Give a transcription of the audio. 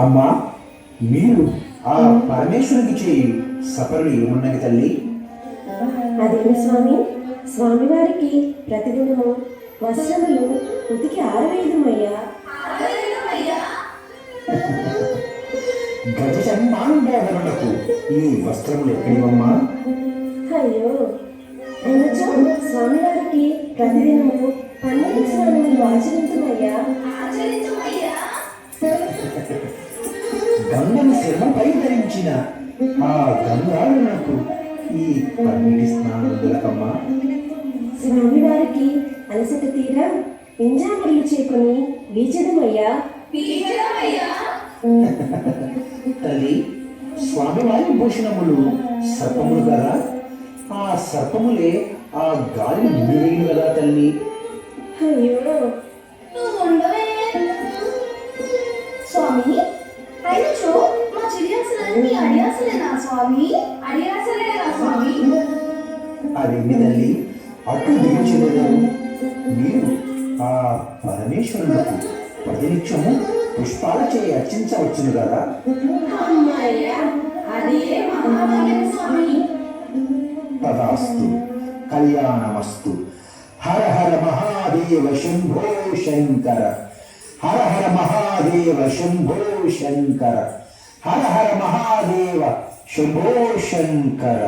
అమ్మా, మీరు ఆ పరమేశ్వరునికి చేయి సపరులు ఏమున్నది తల్లి? అదేమి స్వామి, స్వామివారికి ప్రతిదినము వస్త్రములు ఉతికి ఆరవేయమయ్యా. గజసన్మానుభావనకు ఈ వస్త్రములు ఎక్కడివమ్మా? అయ్యో అనొచ్చా, స్వామివారికి ప్రతిదినము పన్నీరు స్నానములు ఆచరించమయ్యా. గంగను శిరమపై ధరించిన ఆ గంగాళునకు ఈ పన్నీటి స్నానం దొరకమ్మా. స్వామివారికి అలసట తీరా పింజామరులు చేకొని వీచదమయ్యా. తల్లి, స్వామివారి భూషణములు సర్పములు కదా, ఆ సర్పములే ఆ గాలి నిండివేయును కదా తల్లి. అయ్యో స్వామి, అయినచో మా చిరియాసలన్నీ అడియాసలేనా స్వామి? అడియాసలేనా స్వామి? అదేమి తల్లి అటు దిగుచున్నారు? మీరు ఆ పరమేశ్వరులకు ప్రతినిత్యము పుష్పాల చేయి అర్చించవచ్చును కదా. అమ్మయ్యా, అదే మహాభాగ్యం స్వామి. తదాస్తు, కళ్యాణమస్తు. హర హర మహాదేవ శంభో శంకర. హర హర మహాదేవ శంభో శంకర. హర హర మహాదేవ శంభో శంకర.